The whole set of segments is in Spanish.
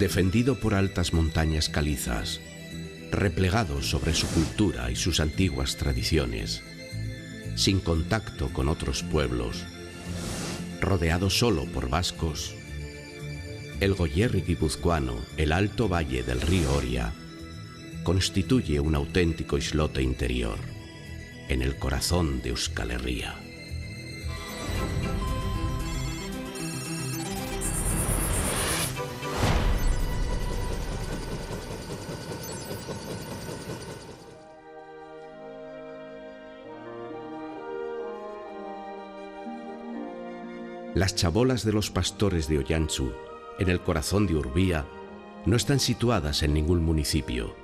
Defendido por altas montañas calizas, replegado sobre su cultura y sus antiguas tradiciones, sin contacto con otros pueblos, rodeado solo por vascos, el Goierri guipuzcoano, el alto valle del río Oria, constituye un auténtico islote interior en el corazón de Euskal Herria. Las chabolas de los pastores de Ollantzu, en el corazón de Urbía, no están situadas en ningún municipio,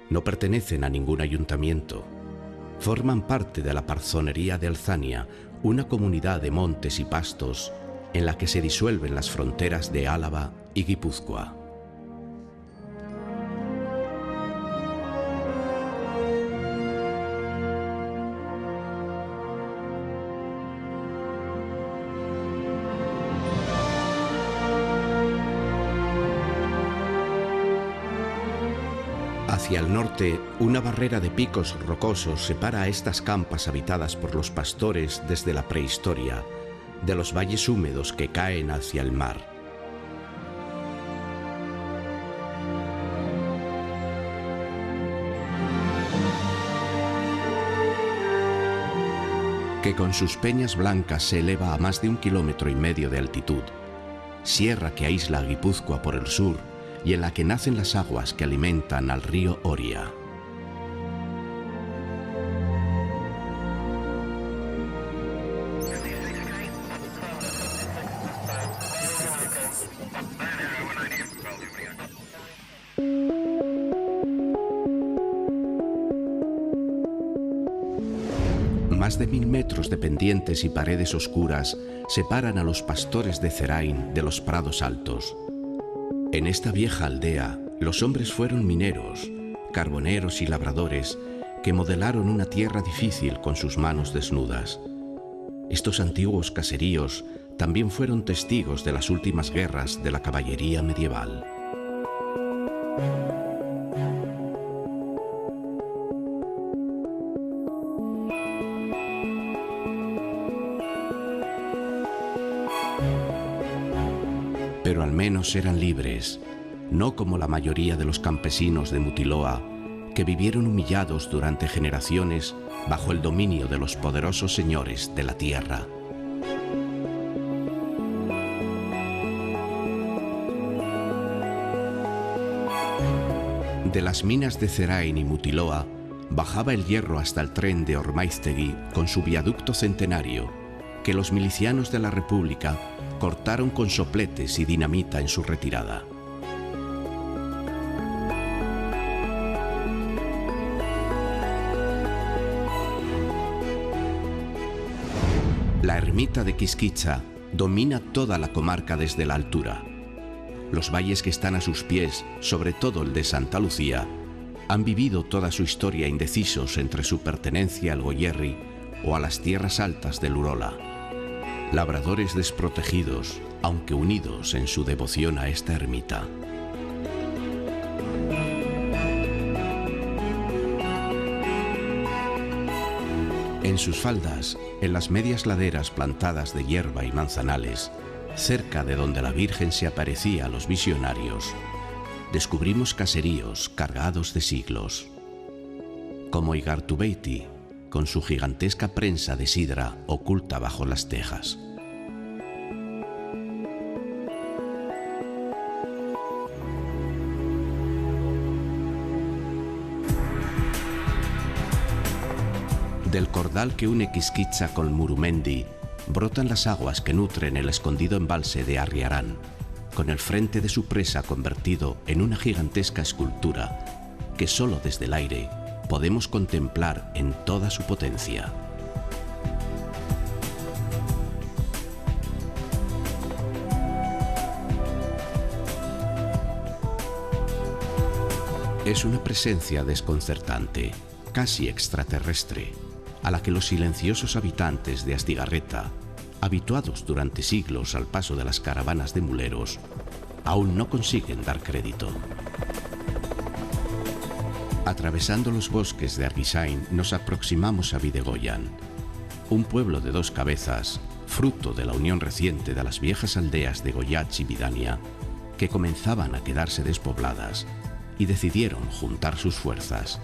no pertenecen a ningún ayuntamiento. Forman parte de la Parzonería de Alzania, una comunidad de montes y pastos en la que se disuelven las fronteras de Álava y Guipúzcoa. Hacia el norte, una barrera de picos rocosos separa a estas campas habitadas por los pastores desde la prehistoria de los valles húmedos que caen hacia el mar. Que con sus peñas blancas se eleva a más de 1,5 kilómetros de altitud, sierra que aísla a Guipúzcoa por el sur y en la que nacen las aguas que alimentan al río Oria. Más de 1000 metros de pendientes y paredes oscuras separan a los pastores de Zerain de los prados altos. En esta vieja aldea, los hombres fueron mineros, carboneros y labradores que modelaron una tierra difícil con sus manos desnudas. Estos antiguos caseríos también fueron testigos de las últimas guerras de la caballería medieval. Pero al menos eran libres, no como la mayoría de los campesinos de Mutiloa, que vivieron humillados durante generaciones bajo el dominio de los poderosos señores de la tierra. De las minas de Zerain y Mutiloa bajaba el hierro hasta el tren de Ormaiztegui con su viaducto centenario, que los milicianos de la República cortaron con sopletes y dinamita en su retirada. La ermita de Quisquicha domina toda la comarca desde la altura. Los valles que están a sus pies, sobre todo el de Santa Lucía, han vivido toda su historia indecisos entre su pertenencia al Goierri o a las tierras altas del Urola. Labradores desprotegidos, aunque unidos en su devoción a esta ermita. En sus faldas, en las medias laderas plantadas de hierba y manzanales, cerca de donde la Virgen se aparecía a los visionarios, descubrimos caseríos cargados de siglos, como Igartubeiti, con su gigantesca prensa de sidra oculta bajo las tejas. Del cordal que une Quisquicha con Murumendi brotan las aguas que nutren el escondido embalse de Arriarán, con el frente de su presa convertido en una gigantesca escultura que solo desde el aire podemos contemplar en toda su potencia. Es una presencia desconcertante, casi extraterrestre, a la que los silenciosos habitantes de Astigarreta, habituados durante siglos al paso de las caravanas de muleros, aún no consiguen dar crédito. Atravesando los bosques de Argisain nos aproximamos a Videgoyan, un pueblo de 2 cabezas, fruto de la unión reciente de las viejas aldeas de Goyach y Vidania, que comenzaban a quedarse despobladas y decidieron juntar sus fuerzas.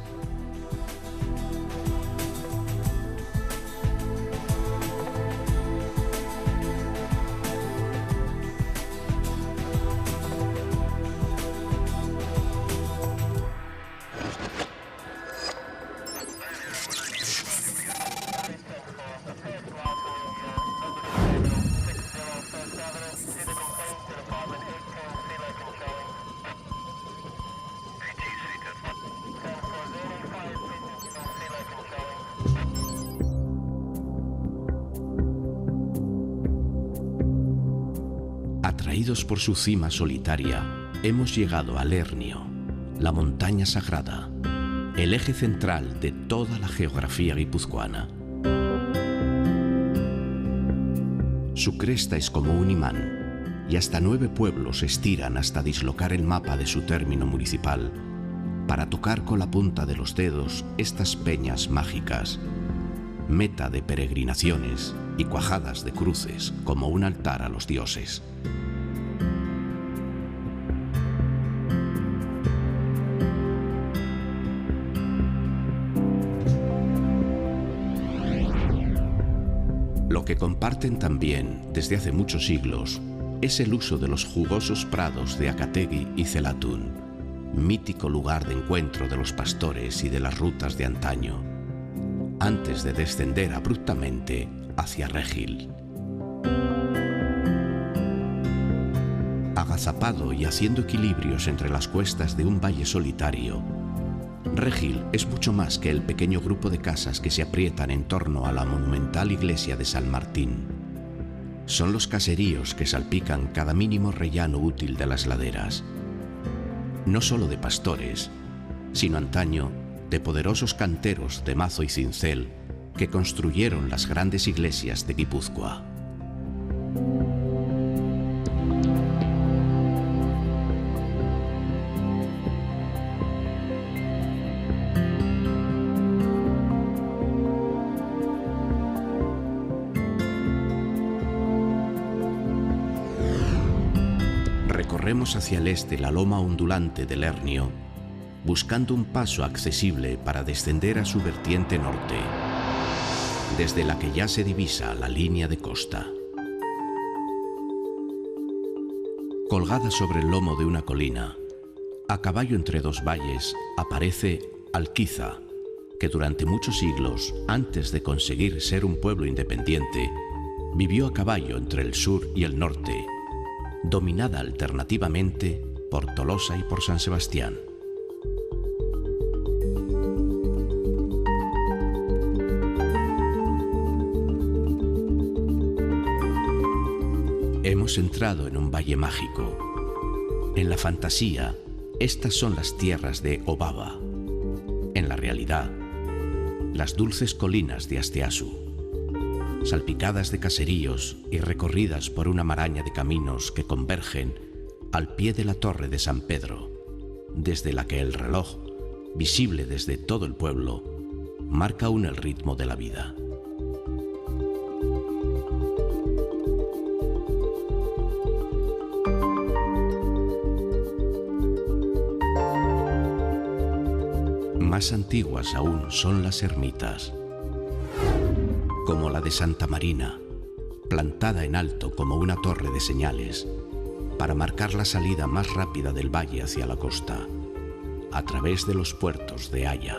Atraídos por su cima solitaria, hemos llegado al Lernio, la montaña sagrada, el eje central de toda la geografía guipuzcoana. Su cresta es como un imán, y hasta 9 pueblos estiran hasta dislocar el mapa de su término municipal para tocar con la punta de los dedos estas peñas mágicas, meta de peregrinaciones y cuajadas de cruces como un altar a los dioses. Lo que comparten también desde hace muchos siglos es el uso de los jugosos prados de Acategui y Celatún, mítico lugar de encuentro de los pastores y de las rutas de antaño, antes de descender abruptamente hacia Regil. Agazapado y haciendo equilibrios entre las cuestas de un valle solitario, Regil es mucho más que el pequeño grupo de casas que se aprietan en torno a la monumental iglesia de San Martín. Son los caseríos que salpican cada mínimo rellano útil de las laderas, no solo de pastores, sino antaño de poderosos canteros de mazo y cincel que construyeron las grandes iglesias de Guipúzcoa. Recorremos hacia el este la loma ondulante del Lernio, buscando un paso accesible para descender a su vertiente norte, desde la que ya se divisa la línea de costa. Colgada sobre el lomo de una colina, a caballo entre 2 valles, aparece Alquiza, que durante muchos siglos, antes de conseguir ser un pueblo independiente, vivió a caballo entre el sur y el norte, dominada alternativamente por Tolosa y por San Sebastián. Hemos entrado en un valle mágico. En la fantasía, estas son las tierras de Obaba. En la realidad, las dulces colinas de Asteasu, salpicadas de caseríos y recorridas por una maraña de caminos que convergen al pie de la torre de San Pedro, desde la que el reloj, visible desde todo el pueblo, marca aún el ritmo de la vida. Más antiguas aún son las ermitas, como la de Santa Marina, plantada en alto como una torre de señales, para marcar la salida más rápida del valle hacia la costa, a través de los puertos de Haya.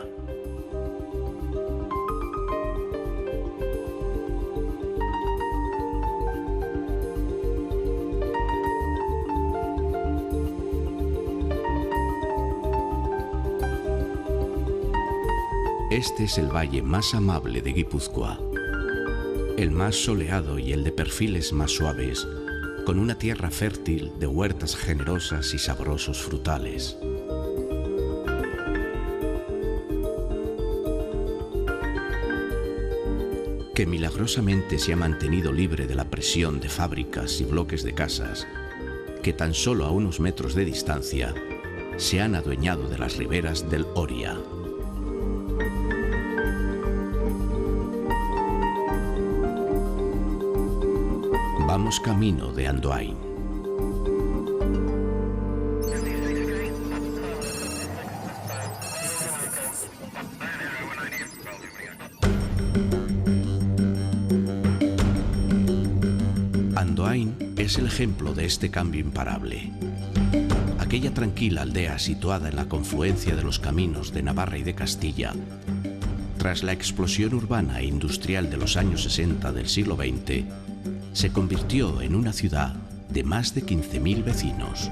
Este es el valle más amable de Guipúzcoa, el más soleado y el de perfiles más suaves, con una tierra fértil de huertas generosas y sabrosos frutales. Que milagrosamente se ha mantenido libre de la presión de fábricas y bloques de casas que tan solo a unos metros de distancia se han adueñado de las riberas del Oria. Vamos camino de Andoain. Andoain es el ejemplo de este cambio imparable. Aquella tranquila aldea situada en la confluencia de los caminos de Navarra y de Castilla, tras la explosión urbana e industrial de los años 60 del siglo XX, se convirtió en una ciudad de más de 15.000 vecinos.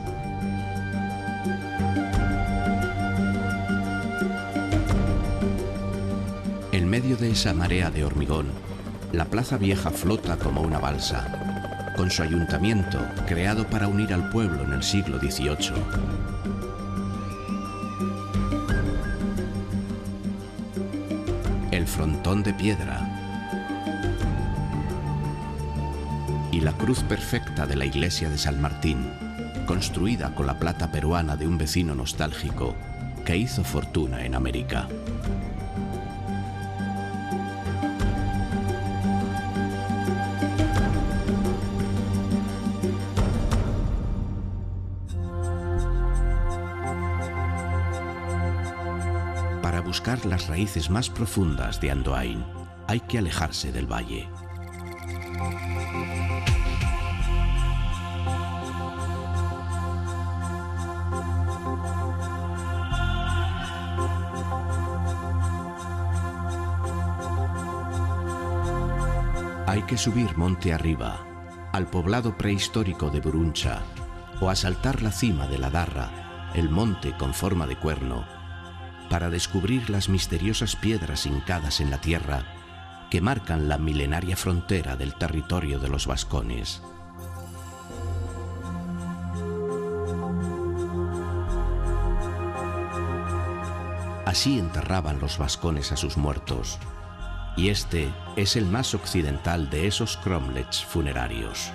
En medio de esa marea de hormigón, la Plaza Vieja flota como una balsa, con su ayuntamiento creado para unir al pueblo en el siglo XVIII. El frontón de piedra y la cruz perfecta de la iglesia de San Martín, construida con la plata peruana de un vecino nostálgico que hizo fortuna en América. Para buscar las raíces más profundas de Andoain, hay que alejarse del valle. Hay que subir monte arriba, al poblado prehistórico de Buruncha, o asaltar la cima de la Darra, el monte con forma de cuerno, para descubrir las misteriosas piedras hincadas en la tierra que marcan la milenaria frontera del territorio de los vascones. Así enterraban los vascones a sus muertos, y este es el más occidental de esos cromlechs funerarios.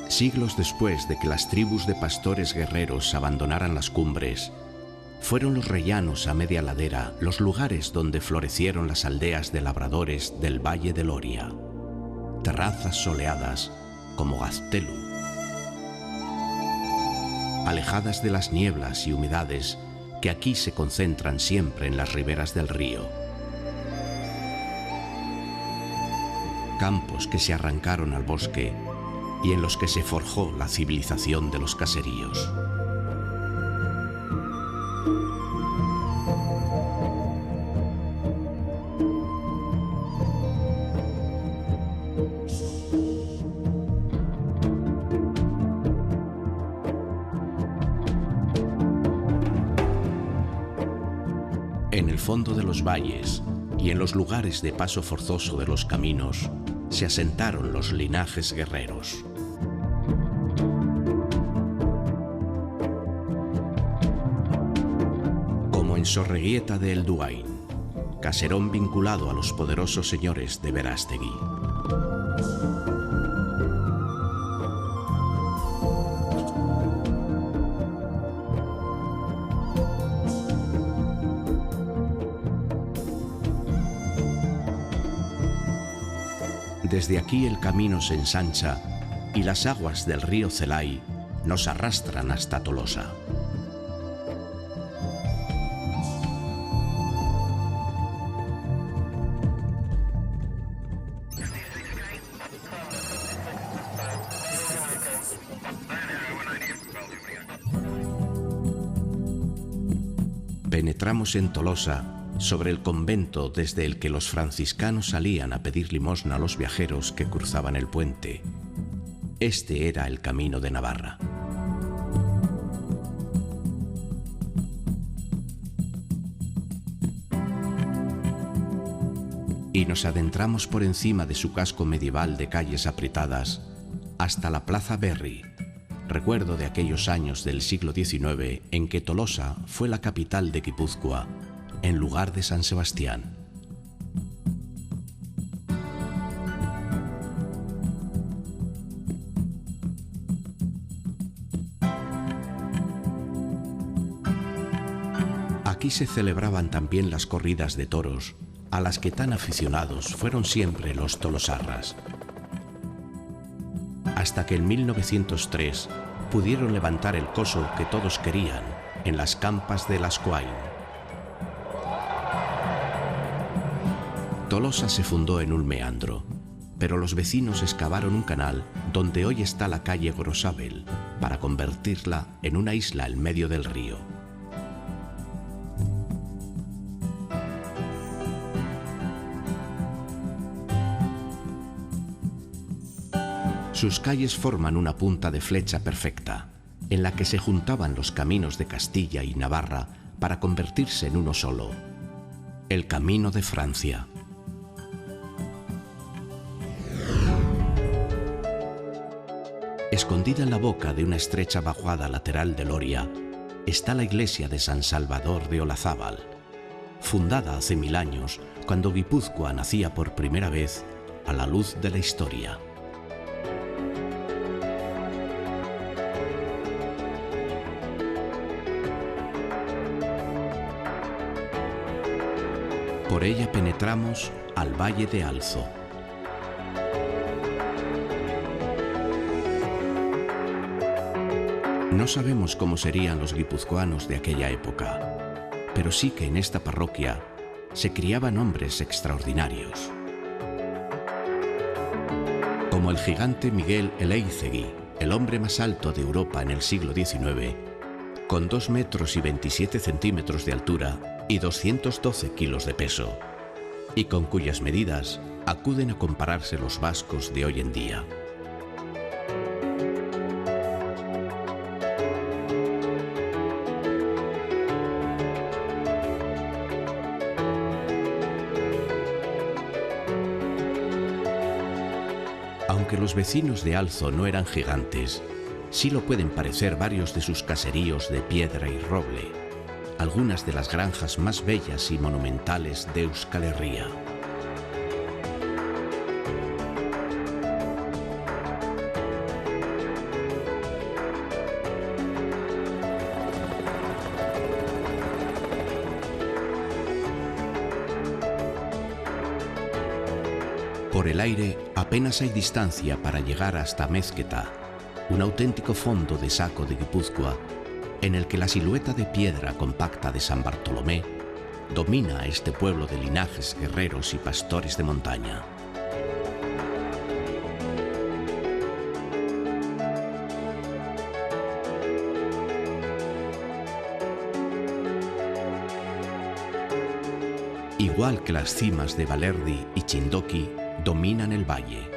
Siglos después de que las tribus de pastores guerreros abandonaran las cumbres, fueron los rellanos a media ladera los lugares donde florecieron las aldeas de labradores del Valle del Oria, terrazas soleadas como Gaztelu, alejadas de las nieblas y humedades que aquí se concentran siempre en las riberas del río. Campos que se arrancaron al bosque y en los que se forjó la civilización de los caseríos. En el fondo de los valles y en los lugares de paso forzoso de los caminos se asentaron los linajes guerreros. Como en Sorreguieta de Elduain, caserón vinculado a los poderosos señores de Verástegui. Desde aquí el camino se ensancha y las aguas del río Celay nos arrastran hasta Tolosa. Penetramos en Tolosa, sobre el convento desde el que los franciscanos salían a pedir limosna a los viajeros que cruzaban el puente. Este era el camino de Navarra. Y nos adentramos por encima de su casco medieval de calles apretadas hasta la Plaza Berry, recuerdo de aquellos años del siglo XIX en que Tolosa fue la capital de Guipúzcoa, en lugar de San Sebastián. Aquí se celebraban también las corridas de toros, a las que tan aficionados fueron siempre los tolosarras. Hasta que en 1903 pudieron levantar el coso que todos querían en las campas de Lascoain. Tolosa se fundó en un meandro, pero los vecinos excavaron un canal donde hoy está la calle Grosabel para convertirla en una isla en medio del río. Sus calles forman una punta de flecha perfecta, en la que se juntaban los caminos de Castilla y Navarra para convertirse en uno solo, el Camino de Francia. Escondida en la boca de una estrecha bajada lateral del Oria, está la iglesia de San Salvador de Olazábal, fundada hace 1000 años, cuando Guipúzcoa nacía por primera vez a la luz de la historia. Por ella penetramos al Valle de Alzo. No sabemos cómo serían los guipuzcoanos de aquella época, pero sí que en esta parroquia se criaban hombres extraordinarios, como el gigante Miguel Eléizegui, el hombre más alto de Europa en el siglo XIX, con 2 metros y 27 centímetros de altura y 212 kilos de peso, y con cuyas medidas acuden a compararse los vascos de hoy en día. Aunque los vecinos de Alzo no eran gigantes, sí lo pueden parecer varios de sus caseríos de piedra y roble, algunas de las granjas más bellas y monumentales de Euskal Herria. Por el aire apenas hay distancia para llegar hasta Amezketa, un auténtico fondo de saco de Guipúzcoa, en el que la silueta de piedra compacta de San Bartolomé domina a este pueblo de linajes guerreros y pastores de montaña. Igual que las cimas de Balerdi y Chindoki, dominan el valle.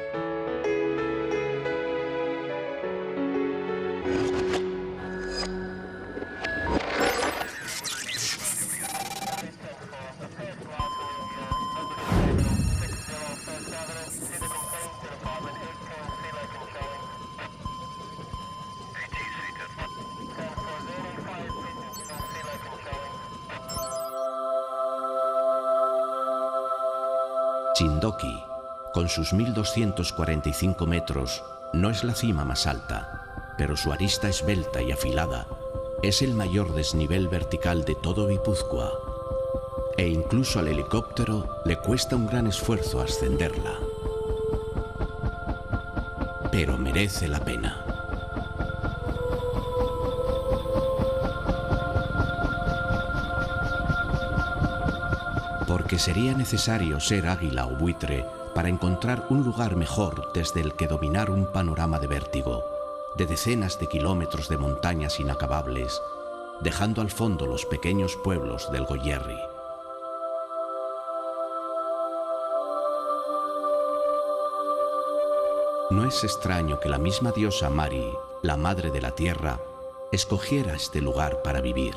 Chindoki, con sus 1245 metros, no es la cima más alta, pero su arista esbelta y afilada es el mayor desnivel vertical de todo Guipúzcoa, e incluso al helicóptero le cuesta un gran esfuerzo ascenderla. Pero merece la pena. Porque sería necesario ser águila o buitre para encontrar un lugar mejor desde el que dominar un panorama de vértigo, de decenas de kilómetros de montañas inacabables, dejando al fondo los pequeños pueblos del Goierri. No es extraño que la misma diosa Mari, la madre de la tierra, escogiera este lugar para vivir.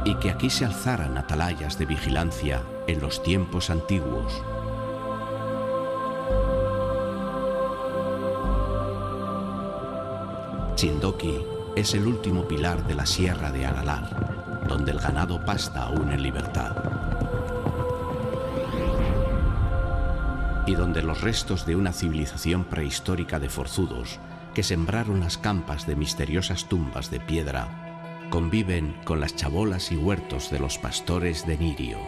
Y que aquí se alzaran atalayas de vigilancia en los tiempos antiguos. Chindoki es el último pilar de la Sierra de Aralar, donde el ganado pasta aún en libertad. Y donde los restos de una civilización prehistórica de forzudos que sembraron las campas de misteriosas tumbas de piedra conviven con las chabolas y huertos de los pastores de Nirio.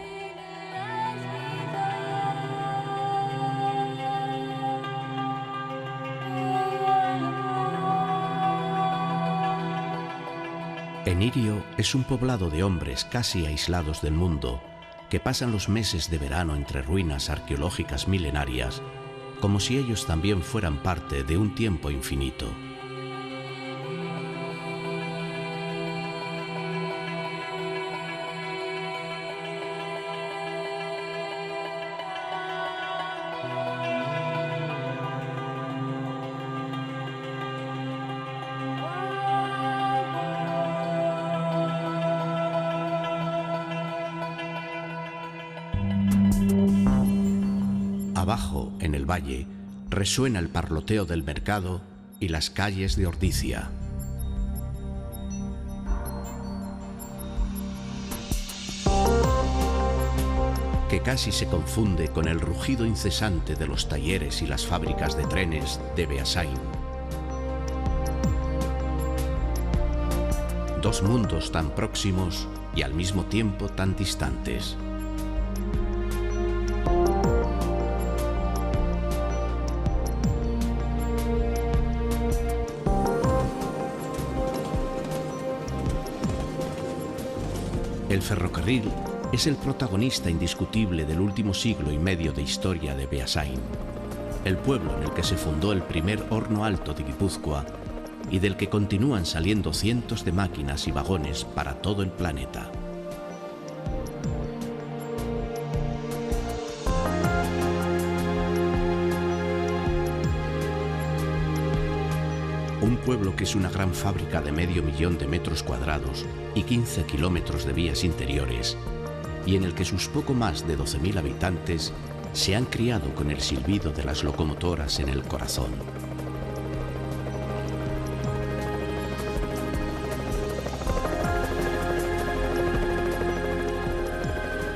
Enirio es un poblado de hombres casi aislados del mundo que pasan los meses de verano entre ruinas arqueológicas milenarias como si ellos también fueran parte de un tiempo infinito. Abajo, en el valle, resuena el parloteo del mercado y las calles de Ordicia. Que casi se confunde con el rugido incesante de los talleres y las fábricas de trenes de Beasain. Dos mundos tan próximos y al mismo tiempo tan distantes. El ferrocarril es el protagonista indiscutible del último siglo y medio de historia de Beasain, el pueblo en el que se fundó el primer horno alto de Guipúzcoa y del que continúan saliendo cientos de máquinas y vagones para todo el planeta. Un pueblo que es una gran fábrica de 500.000 de metros cuadrados y 15 kilómetros de vías interiores, y en el que sus poco más de 12.000 habitantes se han criado con el silbido de las locomotoras en el corazón.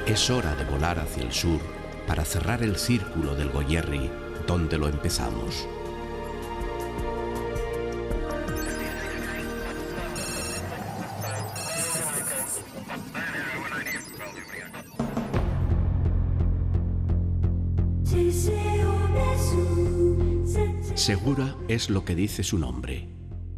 Es hora de volar hacia el sur para cerrar el círculo del Goierri donde lo empezamos. Segura es lo que dice su nombre.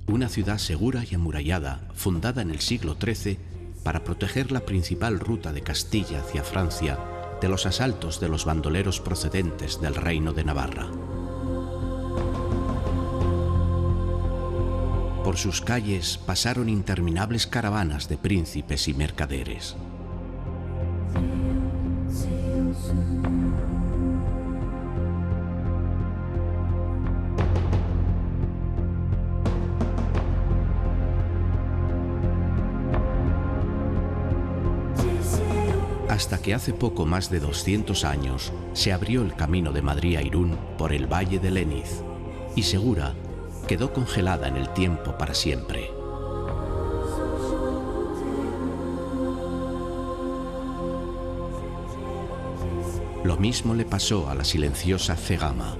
Una ciudad segura y amurallada, fundada en el siglo XIII para proteger la principal ruta de Castilla hacia Francia de los asaltos de los bandoleros procedentes del Reino de Navarra. Por sus calles pasaron interminables caravanas de príncipes y mercaderes. Hasta que hace poco más de 200 años se abrió el camino de Madrid a Irún por el valle de Léniz y Segura quedó congelada en el tiempo para siempre. Lo mismo le pasó a la silenciosa Cegama,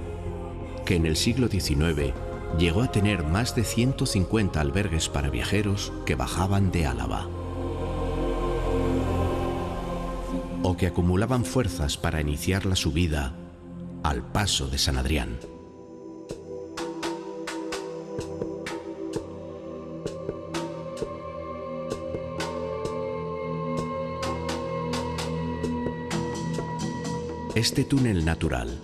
que en el siglo XIX llegó a tener más de 150 albergues para viajeros que bajaban de Álava, o que acumulaban fuerzas para iniciar la subida al Paso de San Adrián. Este túnel natural,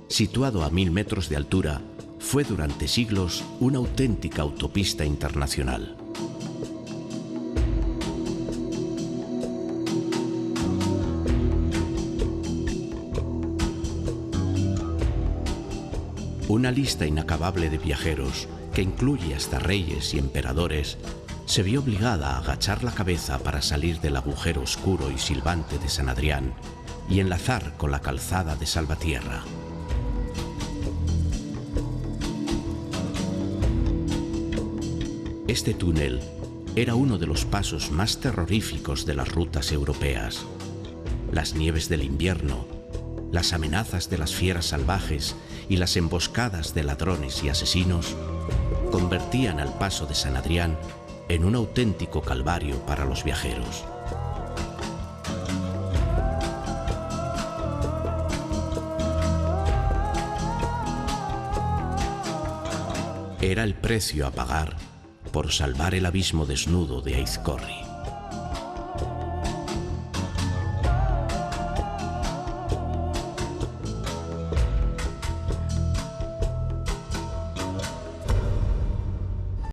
situado a 1000 metros de altura, fue durante siglos una auténtica autopista internacional. Una lista inacabable de viajeros, que incluye hasta reyes y emperadores, se vio obligada a agachar la cabeza para salir del agujero oscuro y silbante de San Adrián y enlazar con la calzada de Salvatierra. Este túnel era uno de los pasos más terroríficos de las rutas europeas. Las nieves del invierno, las amenazas de las fieras salvajes y las emboscadas de ladrones y asesinos convertían al paso de San Adrián en un auténtico calvario para los viajeros. Era el precio a pagar por salvar el abismo desnudo de Aizcorri.